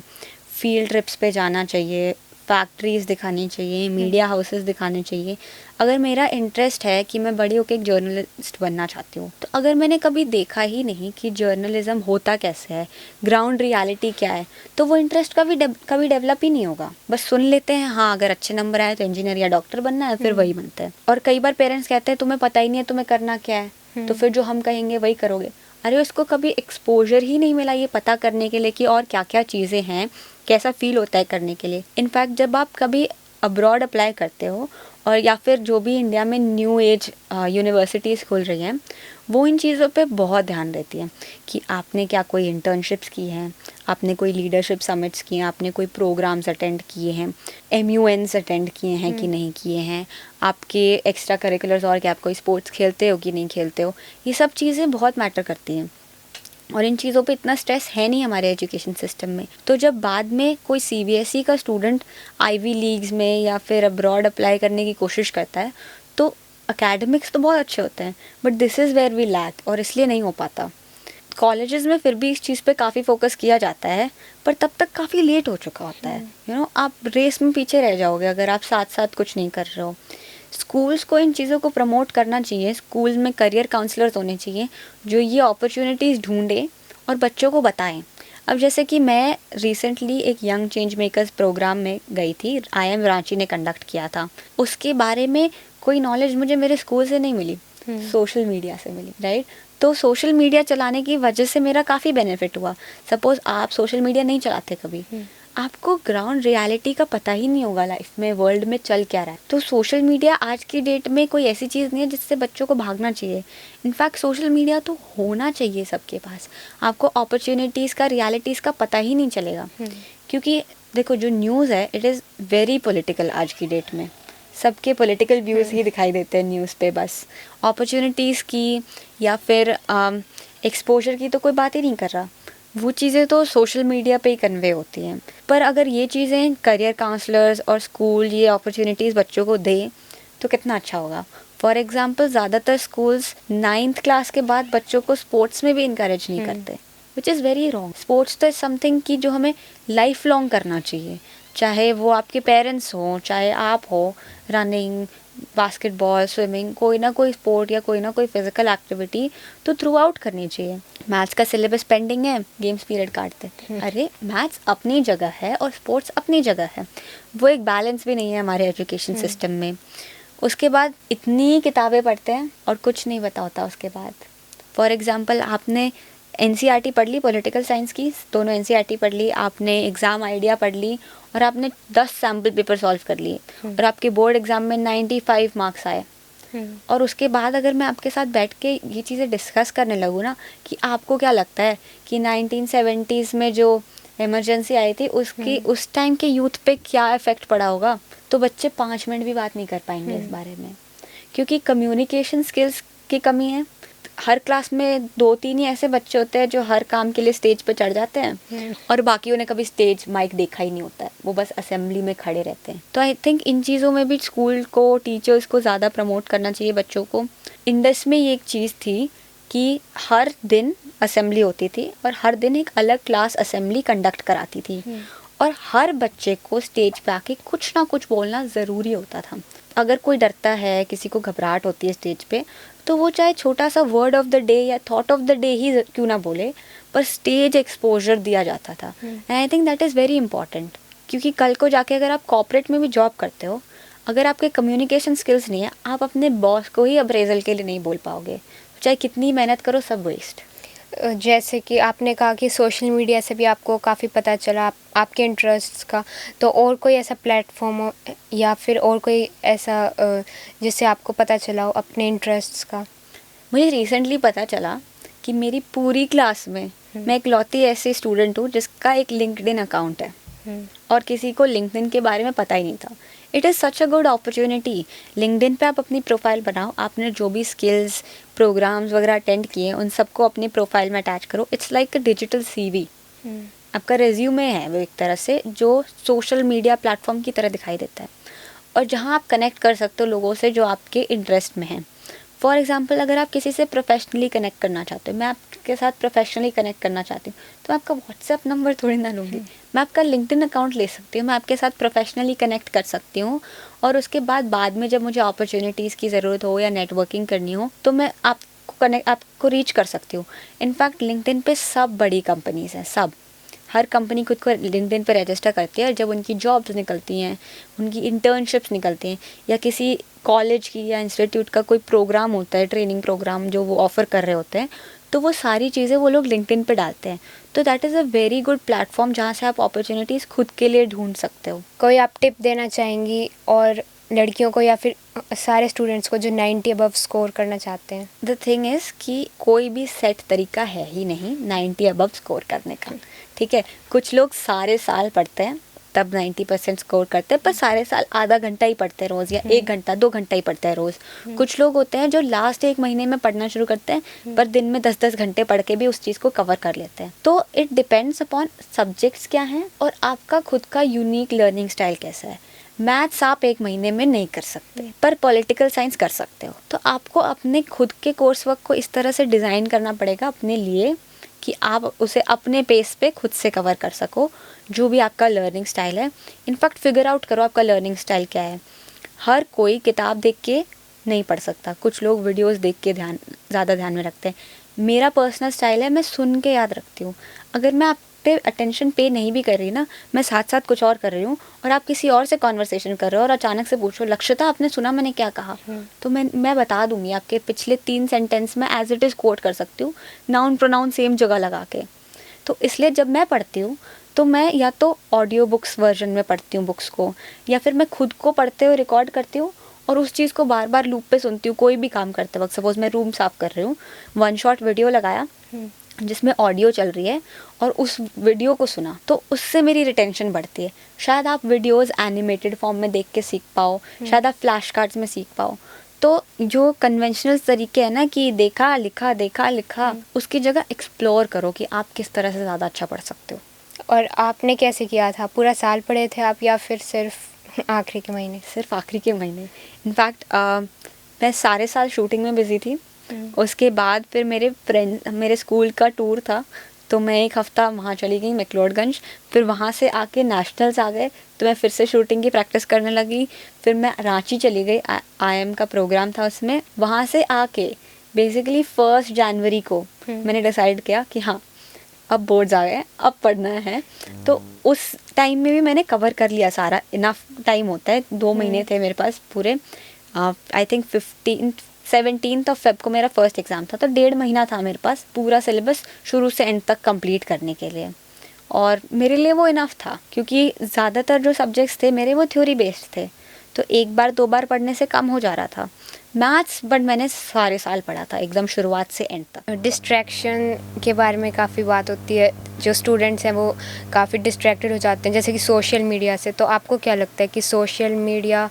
फील्ड ट्रिप्स पे जाना चाहिए, फैक्ट्रीज़ दिखानी चाहिए, मीडिया हाउसेस दिखाने चाहिए। अगर मेरा इंटरेस्ट है कि मैं बड़ी होकर एक जर्नलिस्ट बनना चाहती हूँ, तो अगर मैंने कभी देखा ही नहीं कि जर्नलिज्म होता कैसे है, ग्राउंड रियलिटी क्या है, तो वो इंटरेस्ट कभी डेवलप ही नहीं होगा। बस सुन लेते हैं, हाँ अगर अच्छे नंबर आए तो इंजीनियर या डॉक्टर बनना है, फिर वही बनते हैं। और कई बार पेरेंट्स कहते हैं तुम्हें पता ही नहीं है तुम्हें करना क्या है, तो फिर जो हम कहेंगे वही करोगे। अरे उसको कभी एक्सपोजर ही नहीं मिला ये पता करने के लिए कि और क्या क्या चीज़ें हैं, कैसा फील होता है करने के लिए। इनफैक्ट जब आप कभी अब्रॉड अप्लाई करते हो, और या फिर जो भी इंडिया में न्यू एज यूनिवर्सिटीज़ खुल रही हैं, वो इन चीज़ों पे बहुत ध्यान देती हैं कि आपने क्या कोई इंटर्नशिप्स की हैं, आपने कोई लीडरशिप समिट्स किए हैं, आपने कोई प्रोग्राम्स अटेंड किए हैं, MUNs अटेंड किए हैं कि नहीं किए हैं, आपके एक्स्ट्रा करिकुलर्स और क्या आप कोई स्पोर्ट्स खेलते हो कि नहीं खेलते हो। ये सब चीज़ें बहुत मैटर करती हैं और इन चीज़ों पे इतना स्ट्रेस है नहीं हमारे एजुकेशन सिस्टम में। तो जब बाद में कोई CBSE का स्टूडेंट आईवी लीग्स में या फिर अब्रॉड अप्लाई करने की कोशिश करता है, तो एकेडमिक्स तो बहुत अच्छे होते हैं, but this is where we lack, और इसलिए नहीं हो पाता। कॉलेजेस में फिर भी इस चीज़ पे काफ़ी फोकस किया जाता है, पर तब तक काफ़ी लेट हो चुका होता है। आप रेस में पीछे रह जाओगे अगर आप साथ साथ कुछ नहीं कर रहे हो। स्कूल्स को इन चीज़ों को प्रमोट करना चाहिए। स्कूल में करियर काउंसलर्स होने चाहिए जो ये अपॉर्चुनिटीज़ ढूंढे और बच्चों को बताएं। अब जैसे कि मैं रिसेंटली एक यंग चेंज मेकर्स प्रोग्राम में गई थी, IIM रांची ने कंडक्ट किया था। उसके बारे में कोई नॉलेज मुझे मेरे स्कूल से नहीं मिली, सोशल मीडिया से मिली, राइट। तो सोशल मीडिया चलाने की वजह से मेरा काफ़ी बेनिफिट हुआ। सपोज़ आप सोशल मीडिया नहीं चलाते कभी, आपको ग्राउंड रियलिटी का पता ही नहीं होगा लाइफ में, वर्ल्ड में चल क्या रहा है। तो सोशल मीडिया आज की डेट में कोई ऐसी चीज़ नहीं है जिससे बच्चों को भागना चाहिए। इनफैक्ट सोशल मीडिया तो होना चाहिए सबके पास। आपको अपॉर्चुनिटीज़ का, रियलिटीज़ का पता ही नहीं चलेगा, क्योंकि देखो जो न्यूज़ है इट इज़ वेरी पॉलिटिकल। आज की डेट में सबके पॉलिटिकल व्यूज़ ही दिखाई देते हैं न्यूज़ पे। बस अपॉर्चुनिटीज़ की या फिर एक्सपोजर की तो कोई बात ही नहीं कर रहा। वो चीज़ें तो सोशल मीडिया पे ही कन्वे होती हैं। पर अगर ये चीज़ें करियर काउंसलर्स और स्कूल ये अपॉर्चुनिटीज़ बच्चों को दे तो कितना अच्छा होगा। फॉर एग्ज़ाम्पल ज़्यादातर स्कूल्स 9th क्लास के बाद बच्चों को स्पोर्ट्स में भी इनकरेज नहीं करते, which is very wrong. Sports तो समथिंग की जो हमें लाइफ लॉन्ग करना चाहिए, चाहे वो आपके पेरेंट्स हों, चाहे आप हो। रनिंग, बास्केटबॉल, स्विमिंग, कोई ना कोई स्पोर्ट या कोई ना कोई फिजिकल एक्टिविटी तो थ्रू आउट करनी चाहिए। मैथ्स का सिलेबस पेंडिंग है, गेम्स पीरियड काटते हैं। अरे मैथ्स अपनी जगह है और स्पोर्ट्स अपनी जगह है। वो एक बैलेंस भी नहीं है हमारे एजुकेशन सिस्टम में। उसके बाद इतनी किताबें पढ़ते हैं और कुछ नहीं पता होता उसके बाद। फॉर एग्ज़ाम्पल आपने NCERT पढ़ ली, पॉलिटिकल साइंस की दोनों NCERT पढ़ ली, आपने एग्ज़ाम आइडिया पढ़ ली और आपने 10 सैम्पल पेपर सॉल्व कर लिए और आपके बोर्ड एग्ज़ाम में 95 मार्क्स आए। और उसके बाद अगर मैं आपके साथ बैठ के ये चीज़ें डिस्कस करने लगूँ ना कि आपको क्या लगता है कि 1970s में जो इमरजेंसी आई थी उसकी उस टाइम के यूथ पे क्या इफ़ेक्ट पड़ा होगा, तो बच्चे 5 मिनट भी बात नहीं कर पाएंगे इस बारे में, क्योंकि कम्युनिकेशन स्किल्स की कमी है। हर क्लास में 2-3 ही ऐसे बच्चे होते हैं जो हर काम के लिए स्टेज पे चढ़ जाते हैं और बाकियों ने कभी स्टेज माइक देखा ही नहीं होता है, वो बस असेंबली में खड़े रहते हैं। तो आई थिंक इन चीज़ों में भी स्कूल को, टीचर्स को ज़्यादा प्रमोट करना चाहिए बच्चों को। इंडस में ये एक चीज़ थी कि हर दिन असेंबली होती थी और हर दिन एक अलग क्लास असेंबली कंडक्ट कराती थी और हर बच्चे को स्टेज पे आके कुछ ना कुछ बोलना ज़रूरी होता था। अगर कोई डरता है, किसी को घबराहट होती है स्टेज पे, तो वो चाहे छोटा सा वर्ड ऑफ द डे या थॉट ऑफ द डे ही क्यों ना बोले, पर स्टेज एक्सपोजर दिया जाता था। And I think that is very important, क्योंकि कल को जाके अगर आप कॉर्पोरेट में भी जॉब करते हो, अगर आपके कम्युनिकेशन स्किल्स नहीं है, आप अपने बॉस को ही अप्रेजल के लिए नहीं बोल पाओगे, चाहे कितनी मेहनत करो, सब वेस्ट।
जैसे कि आपने कहा कि सोशल मीडिया से भी आपको काफ़ी पता चला आपके इंटरेस्ट्स का, तो और कोई ऐसा प्लेटफॉर्म हो या फिर और कोई ऐसा जिससे आपको पता चला हो अपने इंटरेस्ट्स का?
मुझे रिसेंटली पता चला कि मेरी पूरी क्लास में मैं इकलौती ऐसी स्टूडेंट हूँ जिसका एक लिंक्डइन अकाउंट है, और किसी को लिंक्डइन के बारे में पता ही नहीं था। It is such a good opportunity. LinkedIn पे आप अपनी प्रोफाइल बनाओ, आपने जो भी स्किल्स प्रोग्राम्स वगैरह अटेंड किए उन सबको अपनी प्रोफाइल में अटैच करो। It's like a digital CV. आपका रेज्यूमे है वो एक तरह से, जो सोशल मीडिया प्लेटफॉर्म की तरह दिखाई देता है, और जहाँ आप कनेक्ट कर सकते हो लोगों से जो आपके इंटरेस्ट में हैं। फॉर एग्जाम्पल, अगर आप किसी से प्रोफेशनली कनेक्ट करना चाहते हो, मैं आपके साथ प्रोफेशनली कनेक्ट करना चाहती हूँ, तो मैं आपका व्हाट्सएप नंबर थोड़ी ना लूँगी, मैं आपका लिंक्डइन अकाउंट ले सकती हूँ, मैं आपके साथ प्रोफेशनली कनेक्ट कर सकती हूँ, और उसके बाद में जब मुझे अपॉर्चुनिटीज़ की ज़रूरत हो या नेटवर्किंग करनी हो तो मैं आपको रीच कर सकती हूँ। इनफैक्ट लिंक्डइन पे सब बड़ी कंपनीज़ हैं, सब, हर कंपनी खुद को लिंक्डइन पर रजिस्टर करती है, और जब उनकी जॉब्स निकलती हैं, उनकी इंटर्नशिप्स निकलती हैं, या किसी कॉलेज की या इंस्टीट्यूट का कोई प्रोग्राम होता है, ट्रेनिंग प्रोग्राम जो वो ऑफ़र कर रहे होते हैं, तो वो सारी चीज़ें वो लोग लिंक्डइन पे डालते हैं। तो that is a very good platform जहाँ से आप अपॉर्चुनिटीज़ खुद के लिए ढूंढ सकते हो।
कोई आप टिप देना चाहेंगी और लड़कियों को या फिर सारे स्टूडेंट्स को जो 90 अबव स्कोर करना चाहते हैं?
द थिंग इज़ कि कोई भी सेट तरीका है ही नहीं 90 अबव स्कोर करने का, ठीक है। कुछ लोग सारे साल पढ़ते हैं तब 90% स्कोर करते हैं, पर सारे साल आधा घंटा ही पढ़ते हैं रोज़, या 1 घंटा 2 घंटा ही पढ़ते हैं रोज़। कुछ लोग होते हैं जो लास्ट 1 महीने में पढ़ना शुरू करते हैं, पर दिन में 10-10 घंटे पढ़ के भी उस चीज़ को कवर कर लेते हैं। तो इट डिपेंड्स अपॉन सब्जेक्ट्स क्या हैं और आपका खुद का यूनिक लर्निंग स्टाइल कैसा है। मैथ्स आप 1 महीने में नहीं कर सकते, पर पॉलिटिकल साइंस कर सकते हो। तो आपको अपने खुद के कोर्स वर्क को इस तरह से डिज़ाइन करना पड़ेगा अपने लिए कि आप उसे अपने पेस पे खुद से कवर कर सको, जो भी आपका लर्निंग स्टाइल है। इनफैक्ट फिगर आउट करो आपका लर्निंग स्टाइल क्या है। हर कोई किताब देख के नहीं पढ़ सकता, कुछ लोग वीडियोस देख के ज़्यादा ध्यान में रखते हैं। मेरा पर्सनल स्टाइल है, मैं सुन के याद रखती हूँ। अगर मैं आप पे अटेंशन पे नहीं भी कर रही ना, मैं साथ साथ कुछ और कर रही हूँ, और आप किसी और से कॉन्वर्सेशन कर रहे हो और अचानक से पूछो, लक्षिता आपने सुना मैंने क्या कहा, तो मैं बता दूंगी आपके पिछले 3 सेंटेंस में एज इट इज़ कोट कर सकती हूँ, नाउन प्रोनाउन सेम जगह लगा के। तो इसलिए जब मैं पढ़ती हूँ तो मैं या तो ऑडियो बुक्स वर्जन में पढ़ती हूँ बुक्स को, या फिर मैं खुद को पढ़ते हुए रिकॉर्ड करती हूँ और उस चीज़ को बार बार लूप पे सुनती हूँ। कोई भी काम करते वक्त, सपोज मैं रूम साफ़ कर रही हूँ, 1 शॉट वीडियो लगाया जिसमें ऑडियो चल रही है और उस वीडियो को सुना, तो उससे मेरी रिटेंशन बढ़ती है। शायद आप वीडियोस एनिमेटेड फॉर्म में देख के सीख पाओ, शायद आप फ्लैश कार्ड्स में सीख पाओ। तो जो कन्वेंशनल तरीके हैं ना कि देखा लिखा, उसकी जगह एक्सप्लोर करो कि आप किस तरह से ज़्यादा अच्छा पढ़ सकते हो।
और आपने कैसे किया था? पूरा साल पढ़े थे आप या फिर सिर्फ आखिरी के महीने?
सिर्फ आखिरी के महीने। इनफैक्ट मैं सारे साल शूटिंग में बिजी थी। उसके बाद फिर मेरे स्कूल का टूर था, तो मैं 1 हफ़्ता वहाँ चली गई मैक्लोडगंज। फिर वहाँ से आके नेशनल्स आ गए, तो मैं फिर से शूटिंग की प्रैक्टिस करने लगी। फिर मैं रांची चली गई, IIM का प्रोग्राम था उसमें। वहाँ से आके बेसिकली 1 जनवरी को मैंने डिसाइड किया कि हाँ, अब बोर्ड्स आ गए, अब पढ़ना है। तो उस टाइम में भी मैंने कवर कर लिया सारा। इनफ टाइम होता है, 2 महीने थे मेरे पास पूरे। आई थिंक 17 फेब को मेरा फर्स्ट एग्ज़ाम था, तो 1.5 महीना था मेरे पास पूरा सिलेबस शुरू से एंड तक कंप्लीट करने के लिए। और मेरे लिए वो इनफ था, क्योंकि ज़्यादातर जो सब्जेक्ट्स थे मेरे वो थ्योरी बेस्ड थे, तो 1 बार 2 बार पढ़ने से कम हो जा रहा था मैथ्स। बट मैंने सारे साल पढ़ा था एकदम शुरुआत से एंड तक।
डिस्ट्रैक्शन के बारे में काफ़ी बात होती है, जो स्टूडेंट्स हैं वो काफ़ी डिस्ट्रैक्टेड हो जाते हैं, जैसे कि सोशल मीडिया से। तो आपको क्या लगता है कि सोशल मीडिया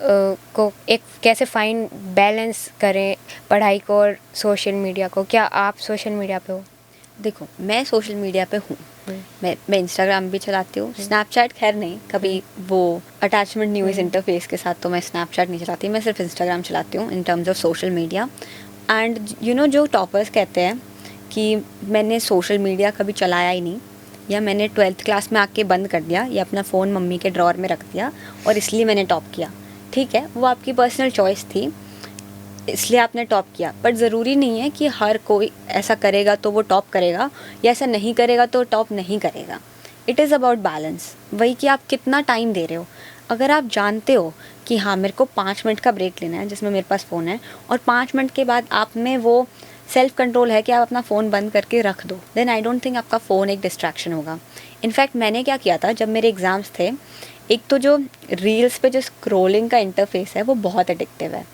को एक कैसे फाइन बैलेंस करें, पढ़ाई को और सोशल मीडिया को? क्या आप सोशल मीडिया पे हो?
देखो, मैं सोशल मीडिया पे हूँ, मैं इंस्टाग्राम भी चलाती हूँ, स्नैपचैट खैर नहीं, कभी वो अटैचमेंट नहीं हुई इस इंटरफेस के साथ, तो मैं स्नैपचैट नहीं चलाती, मैं सिर्फ इंस्टाग्राम चलाती हूँ in terms of social media. And जो टॉपर्स कहते हैं कि मैंने सोशल मीडिया कभी चलाया ही नहीं, या मैंने 12th क्लास में आके बंद कर दिया, या अपना फ़ोन मम्मी के ड्रॉर में रख दिया और इसलिए मैंने टॉप किया। ठीक है, वो आपकी पर्सनल चॉइस थी, इसलिए आपने टॉप किया, बट ज़रूरी नहीं है कि हर कोई ऐसा करेगा तो वो टॉप करेगा, या ऐसा नहीं करेगा तो टॉप नहीं करेगा। इट इज़ अबाउट बैलेंस, वही कि आप कितना टाइम दे रहे हो। अगर आप जानते हो कि हाँ, मेरे को 5 मिनट का ब्रेक लेना है जिसमें मेरे पास फ़ोन है, और 5 मिनट के बाद आप में वो सेल्फ कंट्रोल है कि आप अपना फ़ोन बंद करके रख दो, देन आई डोंट थिंक आपका फ़ोन एक डिस्ट्रैक्शन होगा। इनफैक्ट मैंने क्या किया था, जब मेरे एग्ज़ाम्स थे, एक तो जो रील्स पे जो स्क्रोलिंग का इंटरफेस है वो बहुत एडिक्टिव है,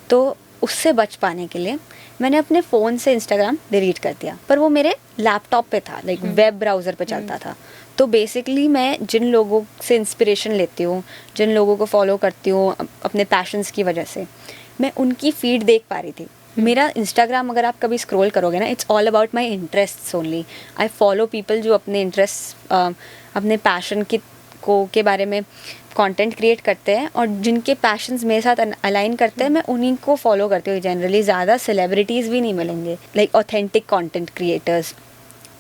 तो उससे बच पाने के लिए मैंने अपने फ़ोन से इंस्टाग्राम डिलीट कर दिया, पर वो मेरे लैपटॉप पे था, लाइक वेब ब्राउज़र पे चलता था। तो बेसिकली मैं जिन लोगों से इंस्पिरेशन लेती हूँ, जिन लोगों को फॉलो करती हूँ अपने पैशंस की वजह से, मैं उनकी फीड देख पा रही थी। मेरा इंस्टाग्राम अगर आप कभी स्क्रॉल करोगे ना, it's all about my interests only. I follow people जो अपने इंटरेस्ट, अपने पैशन के बारे में कंटेंट क्रिएट करते हैं, और जिनके पैशंस मेरे साथ अलाइन करते हैं, मैं उन्हीं को फॉलो करती हूँ। जनरली ज़्यादा सेलिब्रिटीज़ भी नहीं मिलेंगे, लाइक ऑथेंटिक कंटेंट क्रिएटर्स।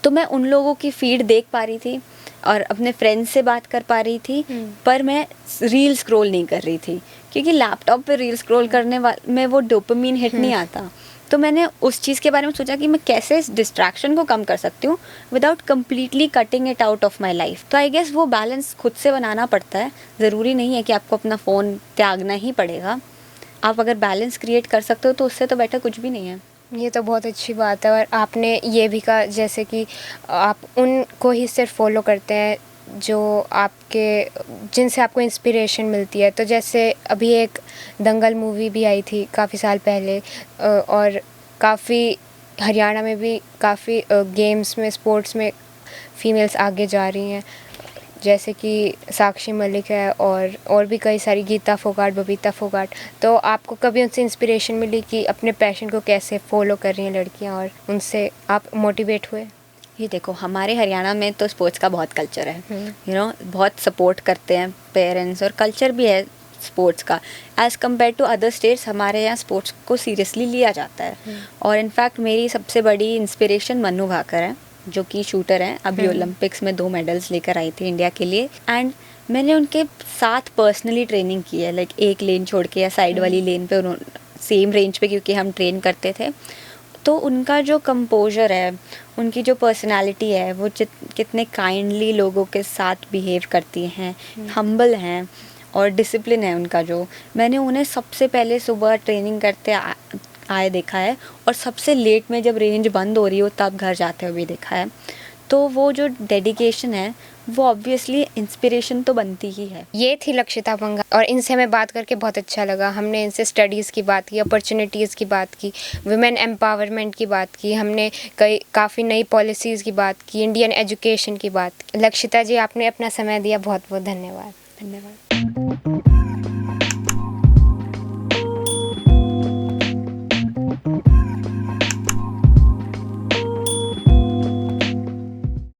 तो मैं उन लोगों की फीड देख पा रही थी और अपने फ्रेंड्स से बात कर पा रही थी, पर मैं रील स्क्रॉल नहीं कर रही थी, क्योंकि लैपटॉप पे रील स्क्रॉल करने में वो डोपामिन हिट नहीं आता। तो मैंने उस चीज़ के बारे में सोचा कि मैं कैसे इस डिस्ट्रैक्शन को कम कर सकती हूँ without completely cutting it out of my life. तो आई गेस वो बैलेंस खुद से बनाना पड़ता है, ज़रूरी नहीं है कि आपको अपना फ़ोन त्यागना ही पड़ेगा। आप अगर बैलेंस क्रिएट कर सकते हो तो उससे तो बेटर कुछ भी नहीं है।
ये तो बहुत अच्छी बात है। और आपने ये भी कहा जैसे कि आप उनको ही सिर्फ फॉलो करते हैं जो जिनसे आपको इंस्पिरेशन मिलती है। तो जैसे अभी एक दंगल मूवी भी आई थी काफ़ी साल पहले, और काफ़ी हरियाणा में भी काफ़ी गेम्स में, स्पोर्ट्स में फीमेल्स आगे जा रही हैं, जैसे कि साक्षी मलिक है और भी कई सारी, गीता फोगाट, बबीता फोगाट। तो आपको कभी उनसे इंस्पिरेशन मिली कि अपने पैशन को कैसे फॉलो कर रही हैं लड़कियां, और उनसे आप मोटिवेट हुए?
ये देखो, हमारे हरियाणा में तो स्पोर्ट्स का बहुत कल्चर है, बहुत सपोर्ट करते हैं पेरेंट्स, और कल्चर भी है स्पोर्ट्स का। As compared to other states हमारे यहाँ स्पोर्ट्स को सीरियसली लिया जाता है। और इनफैक्ट मेरी सबसे बड़ी इंस्पिरेशन मनु भाकर है, जो कि शूटर हैं, अभी ओलंपिक्स में 2 मेडल्स लेकर आई थी इंडिया के लिए। एंड मैंने उनके साथ पर्सनली ट्रेनिंग की है, लाइक एक लेन छोड़ के या साइड वाली लेन पे, सेम रेंज पे, क्योंकि हम ट्रेन करते थे। तो उनका जो कंपोजर है, उनकी जो पर्सनालिटी है, वो कितने काइंडली लोगों के साथ बिहेव करती हैं, हम्बल हैं, और डिसिप्लिन है उनका। जो मैंने उन्हें सबसे पहले सुबह ट्रेनिंग करते आए देखा है, और सबसे लेट में जब रेंज बंद हो रही हो तब घर जाते हुए भी देखा है। तो वो जो डेडिकेशन है वो ऑब्वियसली इंस्पिरेशन तो बनती ही है।
ये थी लक्षिता पंघाल, और इनसे हमें बात करके बहुत अच्छा लगा। हमने इनसे स्टडीज़ की बात की, अपॉर्चुनिटीज़ की बात की, वुमेन एम्पावरमेंट की बात की, हमने काफ़ी नई पॉलिसीज़ की बात की, इंडियन एजुकेशन की बात की। लक्षिता जी, आपने अपना समय दिया, बहुत बहुत धन्यवाद।
धन्यवाद।